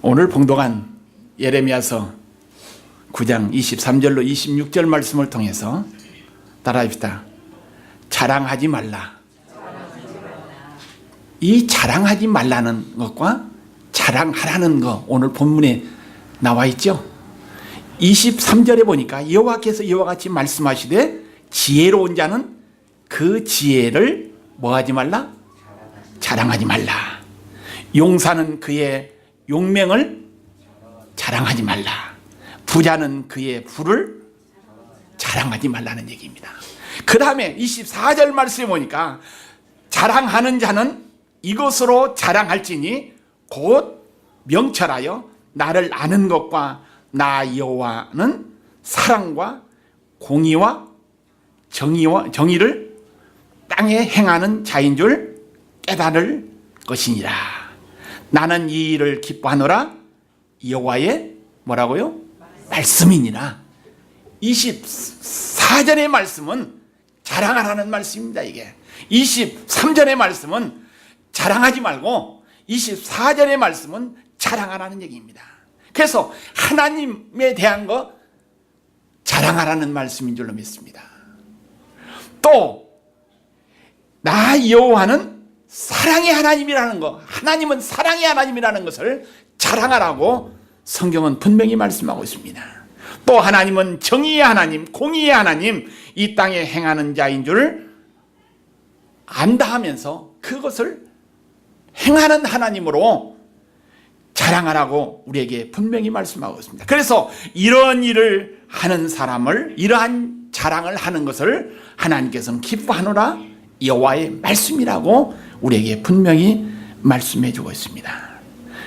오늘 봉독한 예레미야서 9장 23절로 26절 말씀을 통해서 따라합시다. 자랑하지 말라. 이 자랑하지 말라는 것과 자랑하라는 것 오늘 본문에 나와 있죠. 23절에 보니까 여호와께서 이와 같이 말씀하시되 지혜로운 자는 그 지혜를 뭐하지 말라? 자랑하지 말라. 용사는 그의 용맹을 자랑하지 말라. 부자는 그의 부를 자랑하지 말라는 얘기입니다. 그 다음에 24절 말씀에 보니까 자랑하는 자는 이것으로 자랑할지니 곧 명철하여 나를 아는 것과 나 여호와는 사랑과 공의와 정의를 땅에 행하는 자인 줄 깨달을 것이니라. 나는 이 일을 기뻐하노라. 여호와의 뭐라고요? 말씀이니라. 24절의 말씀은 자랑하라는 말씀입니다. 이게 23절의 말씀은 자랑하지 말고 24절의 말씀은 자랑하라는 얘기입니다. 그래서 하나님에 대한 거 자랑하라는 말씀인 줄로 믿습니다. 또 나 여호와는 사랑의 하나님이라는 거, 하나님은 사랑의 하나님이라는 것을 자랑하라고 성경은 분명히 말씀하고 있습니다. 또 하나님은 정의의 하나님, 공의의 하나님, 이 땅에 행하는 자인 줄 안다 하면서 그것을 행하는 하나님으로 자랑하라고 우리에게 분명히 말씀하고 있습니다. 그래서 이런 일을 하는 사람을, 이러한 자랑을 하는 것을 하나님께서는 기뻐하노라. 여호와의 말씀이라고 우리에게 분명히 말씀해 주고 있습니다.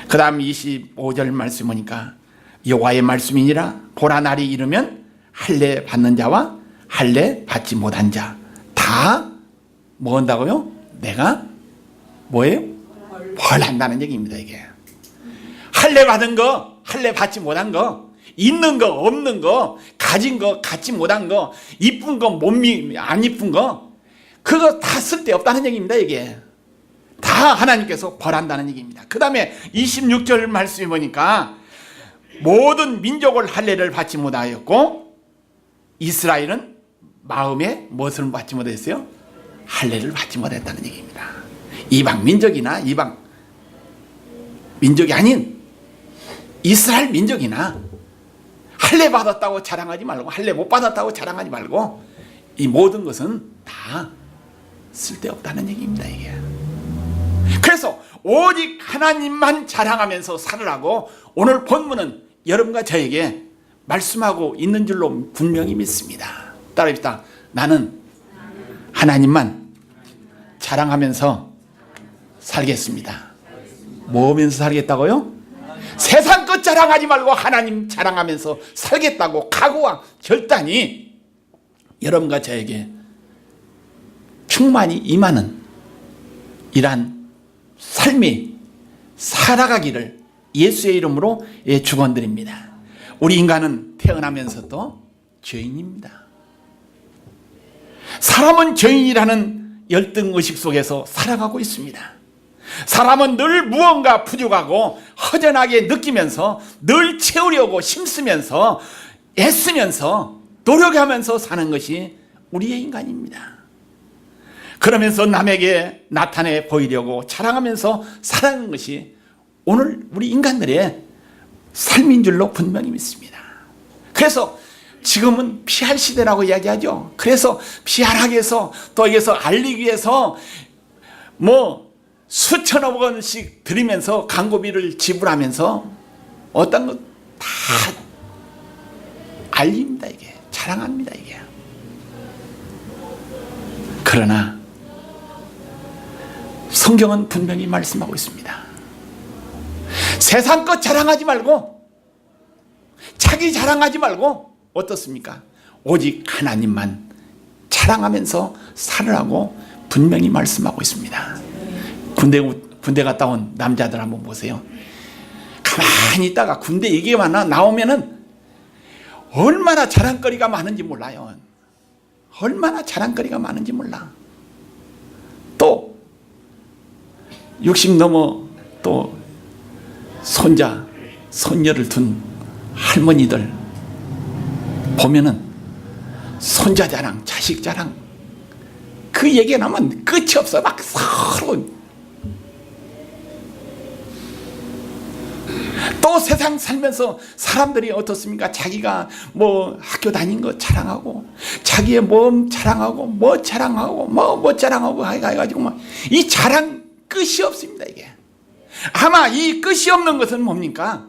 그 다음 25절 말씀 보니까 여호와의 말씀이니라. 보라 날이 이르면 할례 받는 자와 할례 받지 못한 자 다 뭐 한다고요? 내가 뭐예요? 벌한다는 얘기입니다. 이게 할례 받은 거, 할례 받지 못한 거, 있는 거, 없는 거, 가진 거, 갖지 못한 거, 이쁜 거, 몸이 안 이쁜 거, 그거 다 쓸데없다는 얘기입니다. 이게 다 하나님께서 벌한다는 얘기입니다. 그 다음에 26절 말씀해 보니까 모든 민족을 할례를 받지 못하였고 이스라엘은 마음에 무엇을 받지 못했어요? 할례를 받지 못했다는 얘기입니다. 이방 민족이나 이방 민족이 아닌 이스라엘 민족이나 할례 받았다고 자랑하지 말고 할례 못 받았다고 자랑하지 말고 이 모든 것은 다 쓸데없다는 얘기입니다. 이게 그래서 오직 하나님만 자랑하면서 살으라고 오늘 본문은 여러분과 저에게 말씀하고 있는 줄로 분명히 믿습니다. 따라합시다. 나는 하나님만 자랑하면서 살겠습니다. 뭐 하면서 살겠다고요? 세상 것 자랑하지 말고 하나님 자랑하면서 살겠다고 각오와 결단이 여러분과 저에게 충만히 임하는 이러한 삶이 살아가기를 예수의 이름으로 축원드립니다. 우리 인간은 태어나면서도 죄인입니다. 사람은 죄인이라는 열등의식 속에서 살아가고 있습니다. 사람은 늘 무언가 부족하고 허전하게 느끼면서 늘 채우려고 힘쓰면서 애쓰면서 노력하면서 사는 것이 우리의 인간입니다. 그러면서 남에게 나타내 보이려고 자랑하면서 살아가는 것이 오늘 우리 인간들의 삶인 줄로 분명히 믿습니다. 그래서 지금은 PR 시대라고 이야기하죠. 그래서 PR하기 위해서 또 여기서 알리기 위해서 뭐 수천억 원씩 들이면서 광고비를 지불하면서 어떤 것 다 알립니다. 이게 자랑합니다. 이게 그러나 성경은 분명히 말씀하고 있습니다. 세상 것 자랑하지 말고 자기 자랑하지 말고 어떻습니까? 오직 하나님만 자랑하면서 살으라고 분명히 말씀하고 있습니다. 군대 갔다 온 남자들 한번 보세요. 가만히 있다가 군대 얘기만 나오면은 얼마나 자랑거리가 많은지 몰라요. 얼마나 자랑거리가 많은지 몰라. 또 60 넘어 또 손자 손녀를 둔 할머니들 보면은 손자 자랑, 자식 자랑, 그 얘기 나면 끝이 없어. 막 서로. 또 세상 살면서 사람들이 어떻습니까? 자기가 뭐 학교 다닌 거 자랑하고, 자기의 몸 자랑하고, 뭐 자랑하고, 뭐 자랑하고 해가지고 막 이 자랑 끝이 없습니다. 이게 아마 이 끝이 없는 것은 뭡니까?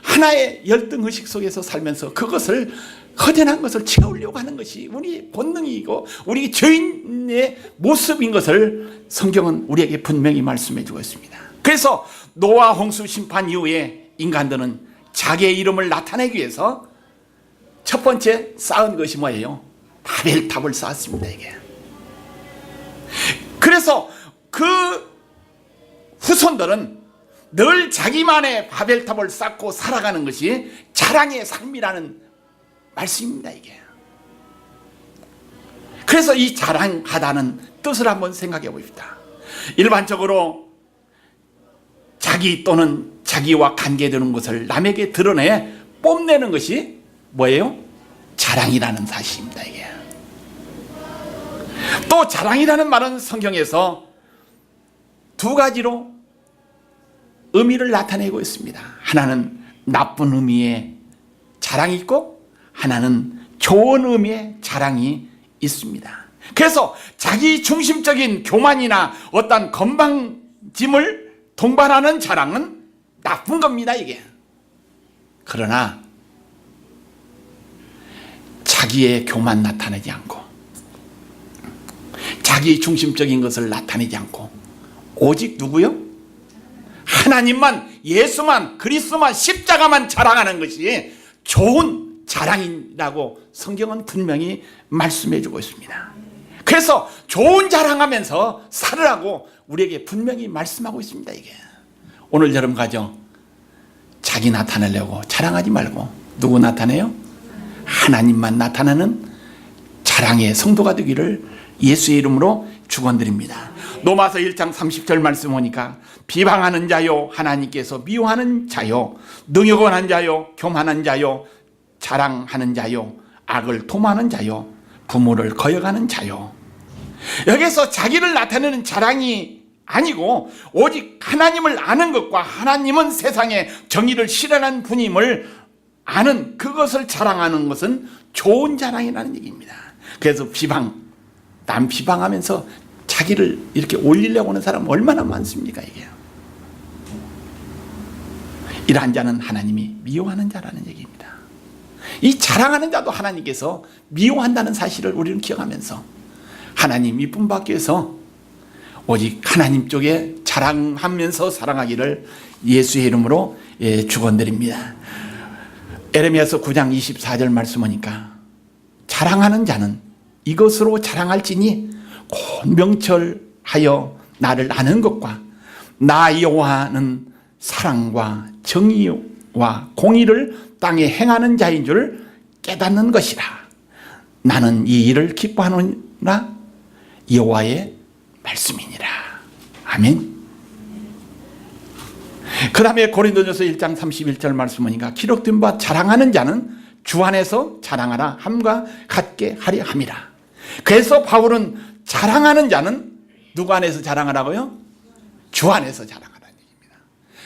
하나의 열등의식 속에서 살면서 그것을, 허전한 것을 채우려고 하는 것이 우리 본능이고 우리 죄인의 모습인 것을 성경은 우리에게 분명히 말씀해 주고 있습니다. 그래서 노아 홍수 심판 이후에 인간들은 자기의 이름을 나타내기 위해서 첫 번째 쌓은 것이 뭐예요? 바벨탑을 쌓았습니다. 이게. 그래서 그 후손들은 늘 자기만의 바벨탑을 쌓고 살아가는 것이 자랑의 삶이라는 말씀입니다. 이게. 그래서 이 자랑하다는 뜻을 한번 생각해 봅시다. 일반적으로 자기 또는 자기와 관계되는 것을 남에게 드러내 뽐내는 것이 뭐예요? 자랑이라는 사실입니다. 이게. 또 자랑이라는 말은 성경에서 두 가지로 의미를 나타내고 있습니다. 하나는 나쁜 의미의 자랑이 있고 하나는 좋은 의미의 자랑이 있습니다. 그래서 자기 중심적인 교만이나 어떤 건방짐을 동반하는 자랑은 나쁜 겁니다. 이게. 그러나 자기의 교만 나타내지 않고 자기 중심적인 것을 나타내지 않고 오직 누구요? 하나님만, 예수만, 그리스도만, 십자가만 자랑하는 것이 좋은 자랑이라고 성경은 분명히 말씀해 주고 있습니다. 그래서 좋은 자랑하면서 살으라고 우리에게 분명히 말씀하고 있습니다. 이게. 오늘 여러분 가정 자기 나타내려고 자랑하지 말고 누구 나타내요? 하나님만 나타나는 자랑의 성도가 되기를 예수의 이름으로 축원드립니다. 로마서 1장 30절 말씀 보니까 비방하는 자요, 하나님께서 미워하는 자요, 능욕한 자요, 교만한 자요, 자랑하는 자요, 악을 도모하는 자요, 부모를 거역하는 자요. 여기서 자기를 나타내는 자랑이 아니고 오직 하나님을 아는 것과 하나님은 세상에 정의를 실현한 분임을 아는 그것을 자랑하는 것은 좋은 자랑이라는 얘기입니다. 그래서 남 비방하면서 자기를 이렇게 올리려고 하는 사람 얼마나 많습니까? 이게. 이러한 자는 하나님이 미워하는 자라는 얘기입니다. 이 자랑하는 자도 하나님께서 미워한다는 사실을 우리는 기억하면서 하나님 이쁨 받기 위해서 오직 하나님 쪽에 자랑하면서 살아가기를 예수의 이름으로 축원드립니다. 에레미야서 9장 24절 말씀하니까 자랑하는 자는 이것으로 자랑할지니 곧 명철하여 나를 아는 것과 나 여호와는 사랑과 정의와 공의를 땅에 행하는 자인 줄 깨닫는 것이라. 나는 이 일을 기뻐하노라. 여호와의 말씀이니라. 아멘. 그 다음에 고린도전서 1장 31절 말씀하니까 기록된 바 자랑하는 자는 주 안에서 자랑하라 함과 같게 하려 함이라. 그래서 바울은 자랑하는 자는 누구 안에서 자랑하라고요? 주 안에서 자랑하라는 얘기입니다.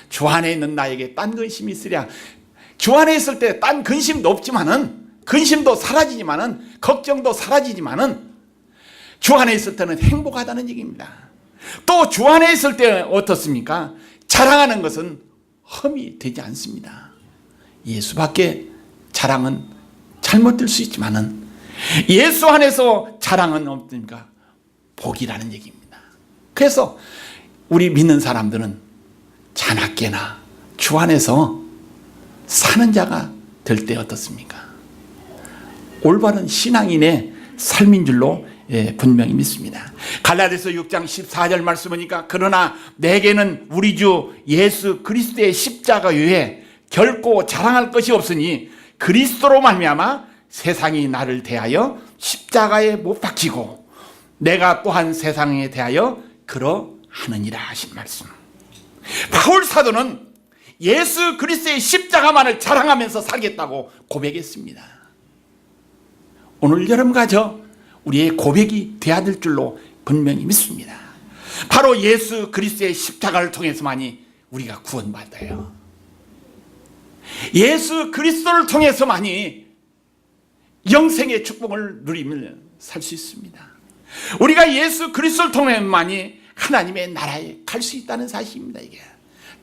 주 안에 있는 나에게 딴 근심이 있으랴. 주 안에 있을 때 딴 근심도 없지만은, 근심도 사라지지만은, 걱정도 사라지지만은 주 안에 있을 때는 행복하다는 얘기입니다. 또 주 안에 있을 때 어떻습니까? 자랑하는 것은 험이 되지 않습니다. 예수밖에 자랑은 잘못될 수 있지만은 예수 안에서 자랑은 없습니까? 복이라는 얘기입니다. 그래서 우리 믿는 사람들은 자나깨나 주 안에서 사는 자가 될 때 어떻습니까? 올바른 신앙인의 삶인 줄로 분명히 믿습니다. 갈라디아서 6장 14절 말씀하니까 그러나 내게는 우리 주 예수 그리스도의 십자가 외에 결코 자랑할 것이 없으니 그리스도로 말미암아 세상이 나를 대하여 십자가에 못 박히고 내가 또한 세상에 대하여 그러하느니라 하신 말씀. 바울 사도는 예수 그리스도의 십자가만을 자랑하면서 살겠다고 고백했습니다. 오늘 여러분과 저 우리의 고백이 되어야 될 줄로 분명히 믿습니다. 바로 예수 그리스도의 십자가를 통해서만이 우리가 구원받아요. 예수 그리스도를 통해서만이 영생의 축복을 누리며 살 수 있습니다. 우리가 예수 그리스도를 통해서만이 하나님의 나라에 갈 수 있다는 사실입니다. 이게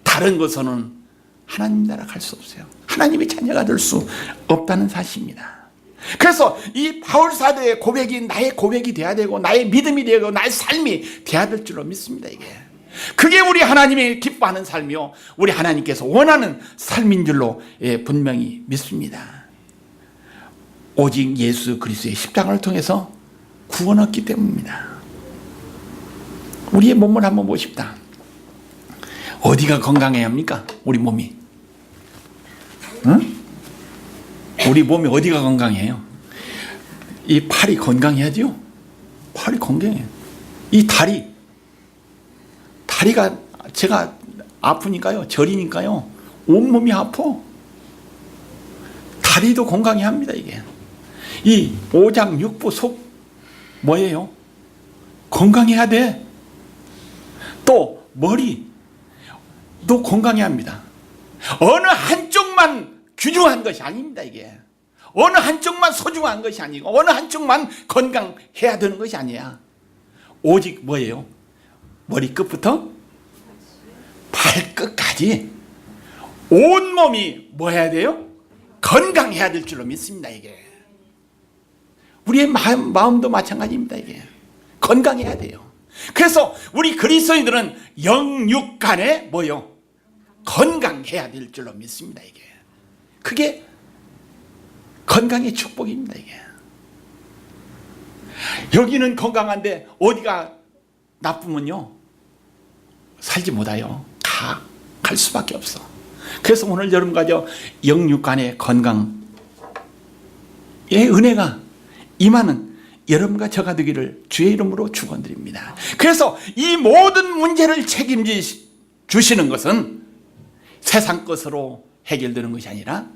다른 것은 하나님 나라 갈 수 없어요. 하나님의 자녀가 될 수 없다는 사실입니다. 그래서 이 바울 사도의 고백이 나의 고백이 돼야 되고 나의 믿음이 되고 나의 삶이 돼야 될 줄로 믿습니다. 이게 그게 우리 하나님이 기뻐하는 삶이요 우리 하나님께서 원하는 삶인 줄로 분명히 믿습니다. 오직 예수 그리스도의 십자가를 통해서 구원 얻기 때문입니다. 우리의 몸을 한번 보십시다. 어디가 건강해야 합니까? 우리 몸이. 응? 우리 몸이 어디가 건강해요? 이 팔이 건강해야죠. 팔이 건강해요. 이 다리가 제가 아프니까요, 저리니까요, 온몸이 아파. 다리도 건강해야 합니다. 이게 이 오장 육부 속 뭐예요? 건강해야 돼. 또 머리도 건강해야 합니다. 어느 한쪽만 귀중한 것이 아닙니다. 이게 어느 한쪽만 소중한 것이 아니고 어느 한쪽만 건강해야 되는 것이 아니야. 오직 뭐예요? 머리끝부터 발끝까지 온몸이 뭐 해야 돼요? 건강해야 될 줄로 믿습니다. 이게 우리의 마음도 마찬가지입니다. 이게 건강해야 돼요. 그래서 우리 그리스도인들은 영육간에 뭐요? 건강해야 될 줄로 믿습니다. 이게 그게 건강의 축복입니다. 이게 여기는 건강한데 어디가 나쁘면요 살지 못해요. 갈 수밖에 없어. 그래서 오늘 여러분과 저 영육간의 건강의 은혜가 임하는 여러분과 저가 되기를 주의 이름으로 축원드립니다. 그래서 이 모든 문제를 책임져 주시는 것은 세상 것으로 해결되는 것이 아니라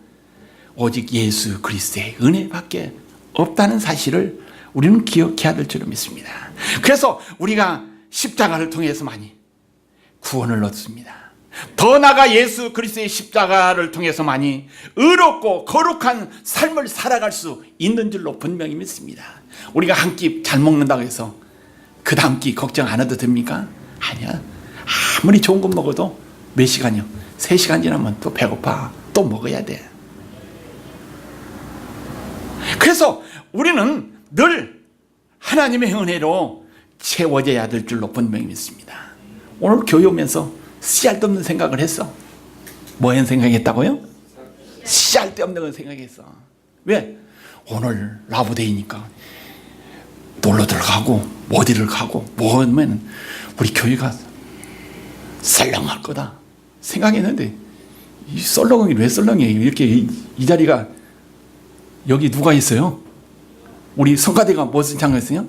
오직 예수 그리스도의 은혜밖에 없다는 사실을 우리는 기억해야 될 줄로 믿습니다. 그래서 우리가 십자가를 통해서만이 구원을 얻습니다. 더 나아가 예수 그리스도의 십자가를 통해서만이 의롭고 거룩한 삶을 살아갈 수 있는 줄로 분명히 믿습니다. 우리가 한 끼 잘 먹는다고 해서 그 다음 끼 걱정 안 해도 됩니까? 아니야. 아무리 좋은 거 먹어도 몇 시간이요? 3시간 지나면 또 배고파. 또 먹어야 돼. 그래서 우리는 늘 하나님의 은혜로 채워져야 될 줄로 분명히 믿습니다. 오늘 교회 오면서 씨알데없는 생각을 했어. 뭐한 생각했다고요? 씨알데없는 생각했어. 왜? 오늘 라보데이니까 놀러들 가고 어디를 가고 뭐 하면 우리 교회가 썰렁할 거다 생각했는데 이 썰렁이 왜 썰렁이에요? 이렇게 이 자리가 여기 누가 있어요? 우리 성가대가 무슨 찬양했어요?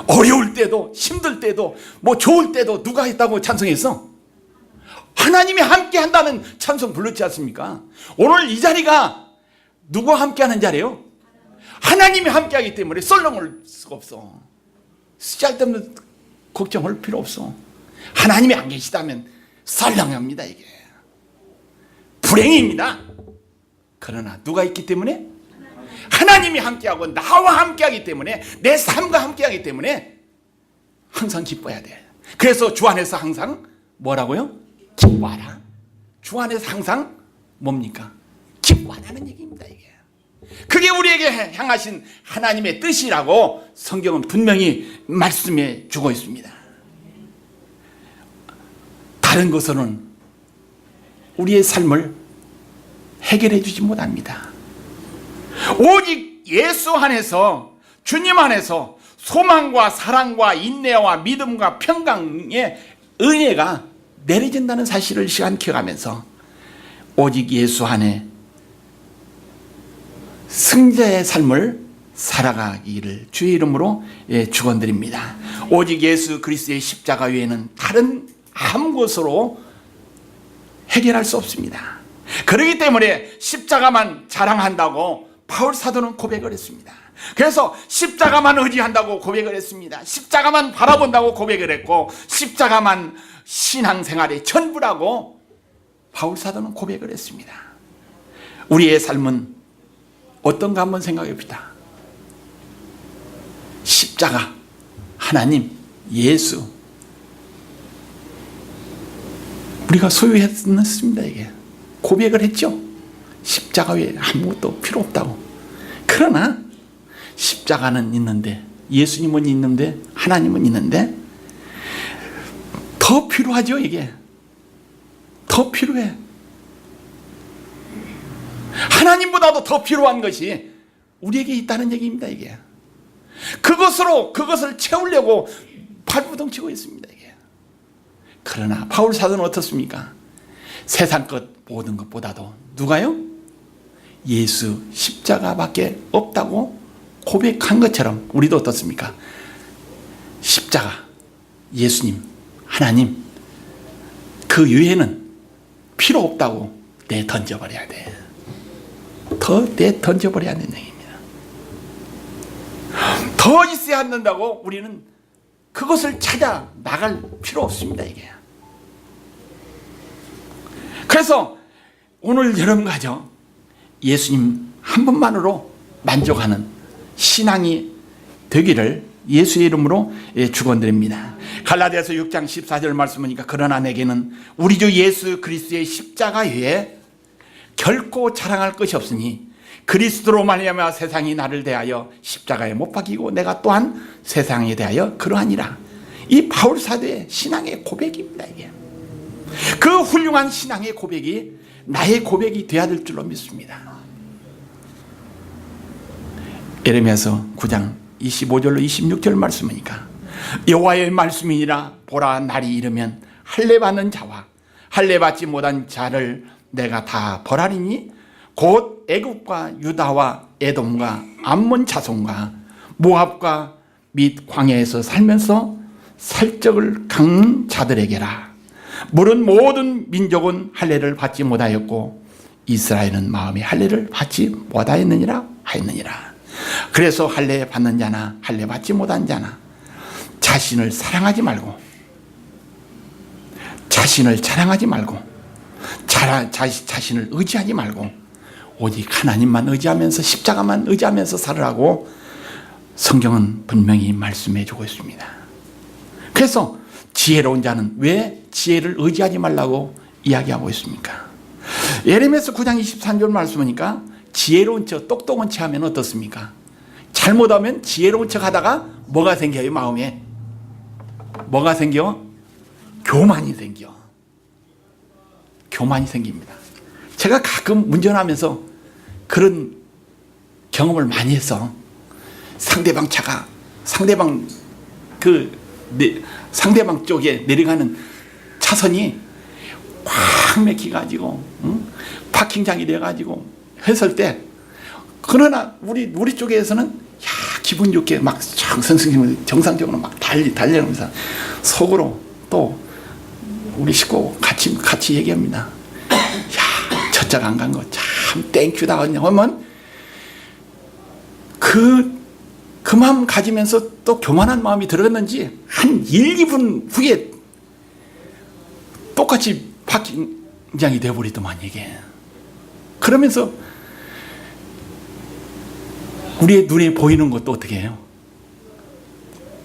어려울 때도 힘들 때도 뭐 좋을 때도 누가 했다고 찬송했어? 하나님이 함께 한다는 찬송 불렀지 않습니까? 오늘 이 자리가 누구와 함께 하는 자리예요? 하나님이 함께 하기 때문에 썰렁할 수가 없어. 쓸데없는 걱정할 필요 없어. 하나님이 안 계시다면 썰렁합니다. 이게 불행입니다. 그러나 누가 있기 때문에? 하나님이 함께하고 나와 함께하기 때문에 내 삶과 함께하기 때문에 항상 기뻐야 돼. 그래서 주 안에서 항상 뭐라고요? 기뻐하라. 주 안에서 항상 뭡니까? 기뻐하라는 얘기입니다. 이게 그게 우리에게 향하신 하나님의 뜻이라고 성경은 분명히 말씀해 주고 있습니다. 다른 것으로는 우리의 삶을 해결해 주지 못합니다. 오직 예수 안에서, 주님 안에서 소망과 사랑과 인내와 믿음과 평강의 은혜가 내려진다는 사실을 시간 기억하면서 오직 예수 안에 승자의 삶을 살아가기를 주의 이름으로 축원드립니다. 오직 예수 그리스도의 십자가 외에는 다른 아무 것으로 해결할 수 없습니다. 그렇기 때문에 십자가만 자랑한다고 바울 사도는 고백을 했습니다. 그래서 십자가만 의지한다고 고백을 했습니다. 십자가만 바라본다고 고백을 했고, 십자가만 신앙생활의 전부라고 바울 사도는 고백을 했습니다. 우리의 삶은 어떤가 한번 생각해 봅시다. 십자가, 하나님, 예수, 우리가 소유했습니다. 이게 고백을 했죠. 십자가 외에 아무것도 필요 없다고. 그러나 십자가는 있는데, 예수님은 있는데, 하나님은 있는데 더 필요하죠. 이게 더 필요해. 하나님보다도 더 필요한 것이 우리에게 있다는 얘기입니다. 이게 그것을 채우려고 발부둥치고 있습니다. 이게. 그러나 바울 사도는 어떻습니까? 세상 것 모든 것보다도 누가요? 예수 십자가밖에 없다고 고백한 것처럼 우리도 어떻습니까? 십자가, 예수님, 하나님, 그 외에는 필요 없다고 내던져버려야 돼. 더 내던져버려야 되는 얘기입니다. 더 있어야 한다고 우리는 그것을 찾아 나갈 필요 없습니다. 이게. 그래서 오늘 여러분 가정 예수님 한 분만으로 만족하는 신앙이 되기를 예수의 이름으로 축원드립니다. 갈라디아서 6장 14절 말씀이니까 그러나 내게는 우리 주 예수 그리스도의 십자가 외에 결코 자랑할 것이 없으니 그리스도로 말미암아 세상이 나를 대하여 십자가에 못 박이고 내가 또한 세상에 대하여 그러하니라. 이 바울 사도의 신앙의 고백입니다. 이게. 그 훌륭한 신앙의 고백이 나의 고백이 되어야 될 줄로 믿습니다. 예레미야서 9장 25절로 26절 말씀이니까 여호와의 말씀이니라. 보라, 날이 이르면 할례받는 자와 할례받지 못한 자를 내가 다 벌하리니 곧 애굽과 유다와 에돔과 암몬 자손과 모압과 및 광야에서 살면서 살적을 깎는 자들에게라. 물은 모든 민족은 할례를 받지 못하였고 이스라엘은 마음에 할례를 받지 못하였느니라 하였느니라. 그래서 할례 받는 자나 할례 받지 못한 자나 자신을 사랑하지 말고 자신을 자랑하지 말고 자신을 의지하지 말고 오직 하나님만 의지하면서 십자가만 의지하면서 살으라고 성경은 분명히 말씀해 주고 있습니다. 그래서 지혜로운 자는 왜 지혜를 의지하지 말라고 이야기하고 있습니까? 예레미야서 9장 23절 말씀이니까 지혜로운 척, 똑똑한 척 하면 어떻습니까? 잘못하면 지혜로운 척 하다가 뭐가 생겨요? 마음에 뭐가 생겨? 교만이 생겨. 교만이 생깁니다. 제가 가끔 운전하면서 그런 경험을 많이 해서 상대방 차가 상대방 쪽에 내려가는 차선이 꽉 막혀가지고 파킹장이 돼가지고 했을 때, 그러나 우리 쪽에서는 야 기분 좋게 막 정상적으로 막 달려면서 속으로 또 우리 식구 같이 얘기합니다. 야 저쪽 안 간 거 참 땡큐다 하면 그 마음 가지면서 또 교만한 마음이 들어갔는지 한 1, 2분 후에 똑같이 파킹장이 되어버리더만 이게. 그러면서 우리의 눈에 보이는 것도 어떻게 해요?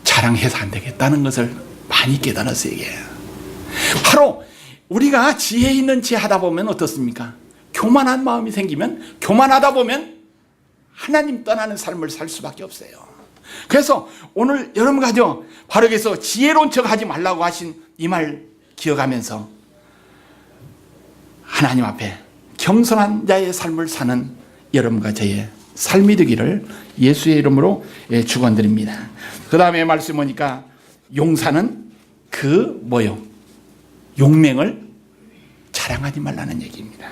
자랑해서 안 되겠다는 것을 많이 깨달았어요. 이게 바로 우리가 지혜 있는 체 하다 보면 어떻습니까? 교만한 마음이 생기면 교만하다 보면 하나님 떠나는 삶을 살 수밖에 없어요. 그래서 오늘 여러분 가정 바로 여기서 지혜로운 척 하지 말라고 하신 이 말 기억하면서 하나님 앞에 겸손한 자의 삶을 사는 여러분과 저의 삶이 되기를 예수의 이름으로 축원드립니다. 그 다음에 말씀 보니까 용사는 용맹을 자랑하지 말라는 얘기입니다.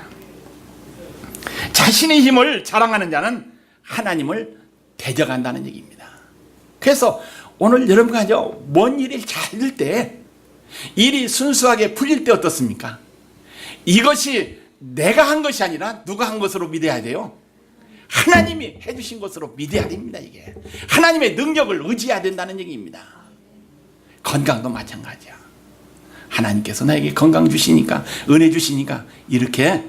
자신의 힘을 자랑하는 자는 하나님을 대적한다는 얘기입니다. 그래서 오늘 여러분가 뭔 일이 잘 될 때, 일이 순수하게 풀릴 때 어떻습니까? 이것이 내가 한 것이 아니라 누가 한 것으로 믿어야 돼요? 하나님이 해주신 것으로 믿어야 됩니다. 이게 하나님의 능력을 의지해야 된다는 얘기입니다. 건강도 마찬가지야. 하나님께서 나에게 건강 주시니까, 은혜 주시니까 이렇게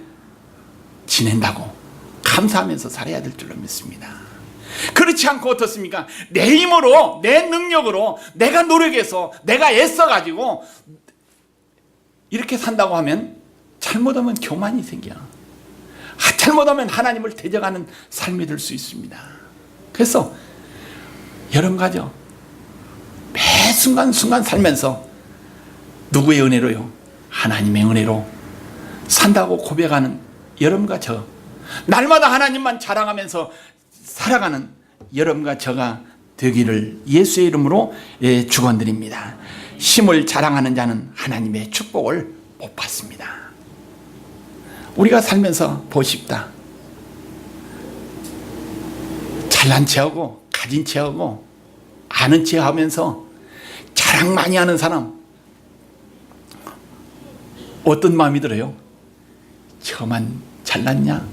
지낸다고 감사하면서 살아야 될 줄로 믿습니다. 그렇지 않고 어떻습니까? 내 힘으로, 내 능력으로, 내가 노력해서, 내가 애써가지고 이렇게 산다고 하면 잘못하면 교만이 생겨. 잘못하면 하나님을 대적하는 삶이 될 수 있습니다. 그래서 여러분가죠, 매 순간순간 살면서 누구의 은혜로요? 하나님의 은혜로 산다고 고백하는 여러분과 저, 날마다 하나님만 자랑하면서 살아가는 여러분과 저가 되기를 예수의 이름으로 축원드립니다. 힘을 자랑하는 자는 하나님의 축복을 못 받습니다. 우리가 살면서 보십다. 잘난 체하고 가진 체하고 아는 체하면서 자랑 많이 하는 사람, 어떤 마음이 들어요? 저만 잘났냐?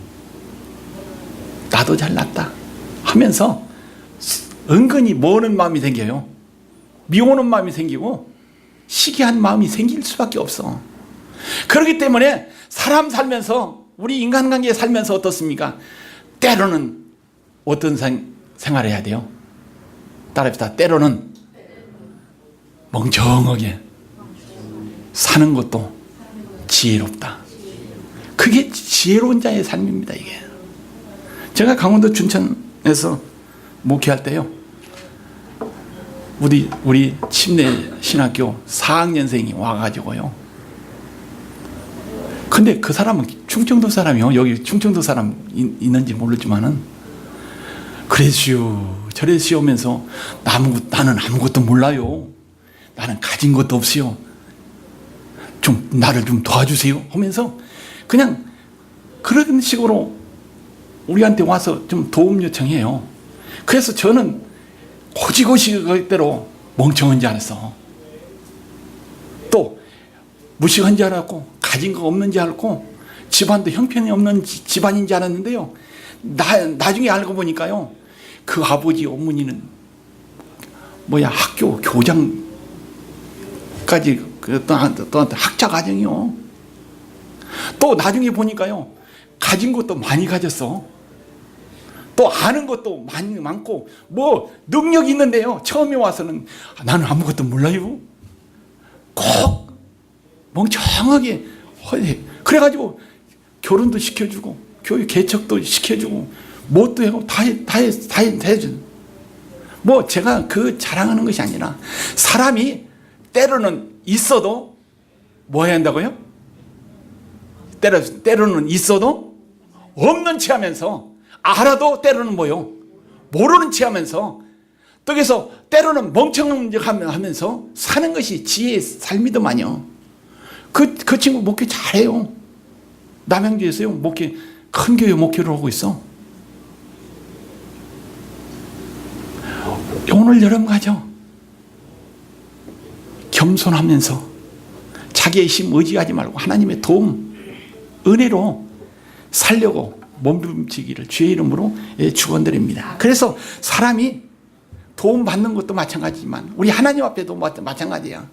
나도 잘났다 하면서 은근히 모으는 마음이 생겨요. 미워하는 마음이 생기고 시기한 마음이 생길 수밖에 없어. 그렇기 때문에 사람 살면서, 우리 인간관계에 살면서 어떻습니까? 때로는 어떤 생활을 해야 돼요? 따라합시다. 때로는 멍청하게 사는 것도 지혜롭다. 그게 지혜로운 자의 삶입니다. 이게 제가 강원도 춘천에서 목회할 때요, 우리 침례 신학교 4학년생이 와가지고요, 근데 그 사람은 충청도 사람이요, 여기 충청도 사람 있는지 모르지만은 그래시오 저래시오 하면서 나는 아무것도 몰라요, 나는 가진 것도 없어요, 좀 나를 좀 도와주세요 하면서 그냥 그런 식으로 우리한테 와서 좀 도움 요청해요. 그래서 저는 고지고시 그대로 멍청한 줄 알았어. 또 무식한 줄 알았고, 가진 거 없는 줄 알고, 집안도 형편이 없는 집안인 줄 알았는데요, 나중에 알고 보니까요, 그 아버지 어머니는 학교 교장까지 또 학자 가정이요. 또 나중에 보니까요, 가진 것도 많이 가졌어. 또 아는 것도 많고 능력이 있는데요, 처음에 와서는 나는 아무것도 몰라요, 꼭 멍청하게 그래가지고 결혼도 시켜주고 교육 개척도 시켜주고 뭣도 하고 다 해줘. 제가 그 자랑하는 것이 아니라, 사람이 때로는 있어도 뭐 해야 한다고요? 때로는 있어도 없는 체 하면서, 알아도 때로는 모르는 체 하면서, 또 그래서 때로는 멍청한 척 하면서 사는 것이 지혜의 삶이더만요. 그 친구 목회 잘해요. 남양주에서요, 큰 교회 목회를 하고 있어. 오늘 여러분 가죠, 겸손하면서 자기의 힘 의지하지 말고 하나님의 도움, 은혜로 살려고 몸부림치기를 주의 이름으로 축원드립니다. 그래서 사람이 도움 받는 것도 마찬가지지만 우리 하나님 앞에도 마찬가지야.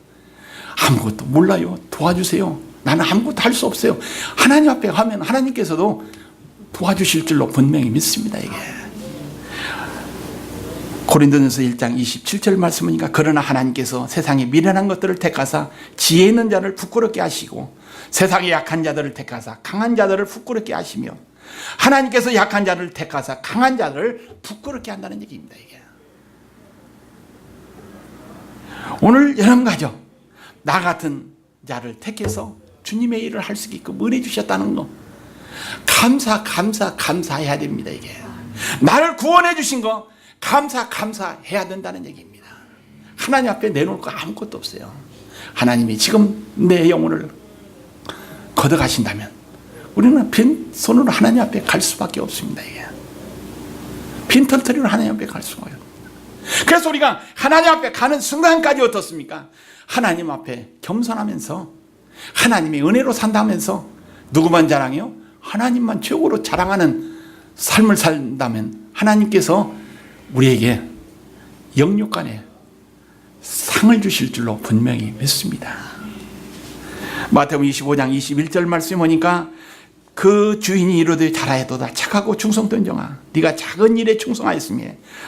아무것도 몰라요, 도와주세요, 나는 아무것도 할 수 없어요, 하나님 앞에 가면 하나님께서도 도와주실 줄로 분명히 믿습니다. 이게 고린도전서 1장 27절 말씀이니까, 그러나 하나님께서 세상에 미련한 것들을 택하사 지혜 있는 자를 부끄럽게 하시고 세상에 약한 자들을 택하사 강한 자들을 부끄럽게 하시며, 하나님께서 약한 자를 택하사 강한 자를 부끄럽게 한다는 얘기입니다. 이게 오늘 여러분 가죠, 나 같은 자를 택해서 주님의 일을 할 수 있게끔 은혜 주셨다는 거, 감사해야 됩니다. 이게 나를 구원해 주신 거 감사해야 된다는 얘기입니다. 하나님 앞에 내놓을 거 아무것도 없어요. 하나님이 지금 내 영혼을 걷어가신다면 우리는 빈손으로 하나님 앞에 갈 수밖에 없습니다. 이게 빈털터리로 하나님 앞에 갈 수가 없어요. 그래서 우리가 하나님 앞에 가는 순간까지 어떻습니까? 하나님 앞에 겸손하면서 하나님의 은혜로 산다면서 누구만 자랑해요? 하나님만 최고로 자랑하는 삶을 산다면 하나님께서 우리에게 영육간에 상을 주실 줄로 분명히 믿습니다. 마태복음 25장 21절 말씀에 보니까 그 주인이 이르되 잘하였도다 착하고 충성된 종아 네가 작은 일에 충성하였으며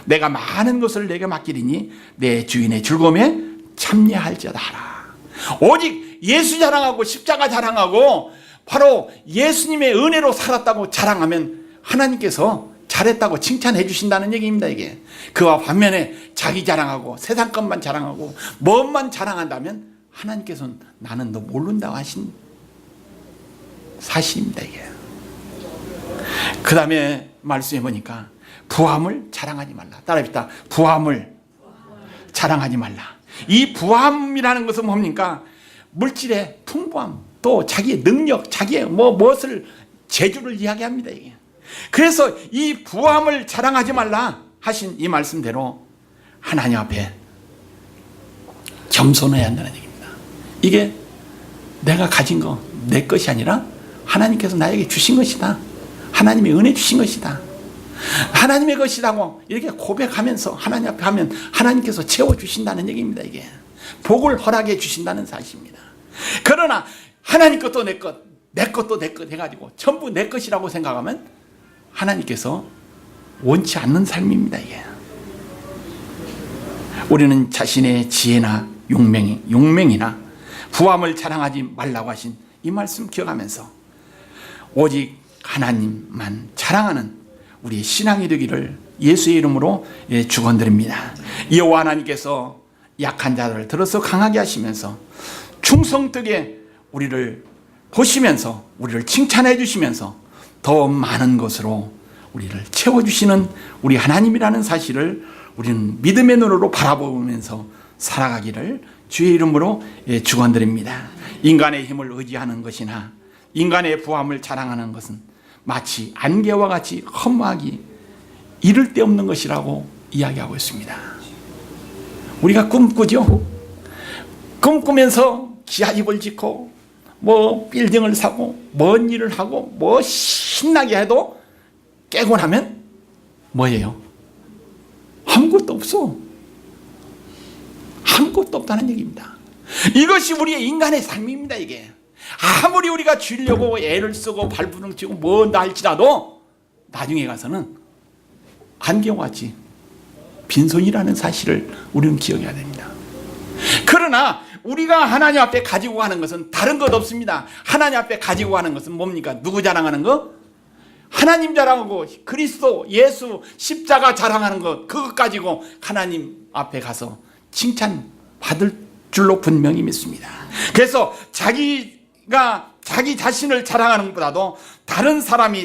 내가 많은 것을 내게 맡기리니 내 주인의 즐거움에 참여할지어다 하라. 오직 예수 자랑하고 십자가 자랑하고 바로 예수님의 은혜로 살았다고 자랑하면 하나님께서 잘했다고 칭찬해 주신다는 얘기입니다. 이게 그와 반면에 자기 자랑하고 세상 것만 자랑하고 뭐만 자랑한다면 하나님께서는 나는 너 모른다고 하신 사실입니다. 이게 그 다음에 말씀해 보니까 부함을 자랑하지 말라. 따라합시다. 부함을 자랑하지 말라. 이 부함이라는 것은 뭡니까? 물질의 풍부함, 또 자기의 능력, 자기의 무엇을 재주를 이야기합니다. 이게 그래서 이 부함을 자랑하지 말라 하신 이 말씀대로 하나님 앞에 겸손해야 한다는 얘기입니다. 이게 내가 가진 거 내 것이 아니라 하나님께서 나에게 주신 것이다. 하나님의 은혜 주신 것이다. 하나님의 것이라고 이렇게 고백하면서 하나님 앞에 하면 하나님께서 채워주신다는 얘기입니다. 이게 복을 허락해 주신다는 사실입니다. 그러나 하나님 것도 내 것, 내 것도 내 것 해가지고 전부 내 것이라고 생각하면 하나님께서 원치 않는 삶입니다. 이게 우리는 자신의 지혜나 용맹이나 부함을 자랑하지 말라고 하신 이 말씀 기억하면서 오직 하나님만 자랑하는 우리의 신앙이 되기를 예수의 이름으로 축원드립니다. 여호와 하나님께서 약한 자들을 들어서 강하게 하시면서 충성되게 우리를 보시면서 우리를 칭찬해 주시면서 더 많은 것으로 우리를 채워주시는 우리 하나님이라는 사실을 우리는 믿음의 눈으로 바라보면서 살아가기를 주의 이름으로 축원드립니다. 인간의 힘을 의지하는 것이나 인간의 부함을 자랑하는 것은 마치 안개와 같이 허무하기 이를 데 없는 것이라고 이야기하고 있습니다. 우리가 꿈꾸죠. 꿈꾸면서 기아집을 짓고 빌딩을 사고 먼 일을 하고 신나게 해도 깨고 나면 뭐예요? 아무것도 없어. 아무것도 없다는 얘기입니다. 이것이 우리의 인간의 삶입니다. 이게 아무리 우리가 주려고 애를 쓰고 발부둥 치고 뭔다 할지라도 나중에 가서는 안개와 같이 빈손이라는 사실을 우리는 기억해야 됩니다. 그러나 우리가 하나님 앞에 가지고 가는 것은 다른 것 없습니다. 하나님 앞에 가지고 가는 것은 뭡니까? 누구 자랑하는 거? 하나님 자랑하고 그리스도 예수 십자가 자랑하는 것, 그것 가지고 하나님 앞에 가서 칭찬 받을 줄로 분명히 믿습니다. 그래서 자기가 자기 자신을 자랑하는 것보다도 다른 사람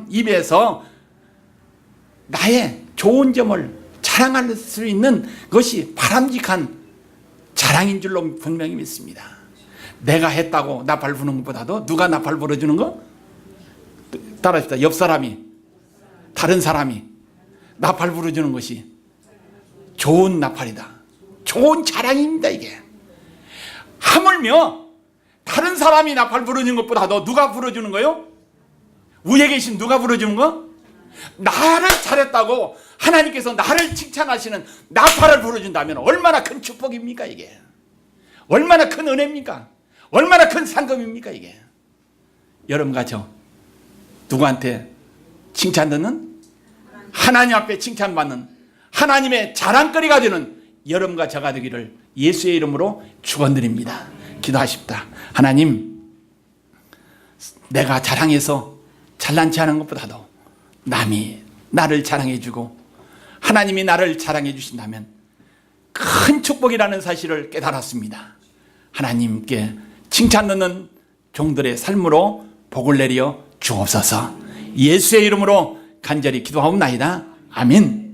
입에서 나의 좋은 점을 자랑할 수 있는 것이 바람직한 자랑인 줄로 분명히 믿습니다. 내가 했다고 나팔 부는 것보다도 누가 나팔 불어주는 거? 따라합시다. 옆 사람이, 다른 사람이 나팔 불어주는 것이 좋은 나팔이다. 좋은 자랑입니다. 이게 하물며 다른 사람이 나팔 불어주는 것보다도 누가 불어주는 거요? 위에 계신 누가 불어주는 거? 나를 잘했다고 하나님께서 나를 칭찬하시는 나팔을 불어준다면 얼마나 큰 축복입니까? 이게 얼마나 큰 은혜입니까? 얼마나 큰 상급입니까? 이게 여러분과 저 누구한테 칭찬 듣는? 하나님 앞에 칭찬받는 하나님의 자랑거리가 되는 여러분과 저가 되기를 예수의 이름으로 축원드립니다. 기도하십니다. 하나님, 내가 자랑해서 잘난치 하는 것보다도 남이 나를 자랑해 주고 하나님이 나를 자랑해 주신다면 큰 축복이라는 사실을 깨달았습니다. 하나님께 칭찬 듣는 종들의 삶으로 복을 내려 주옵소서. 예수의 이름으로 간절히 기도하옵나이다. 아멘.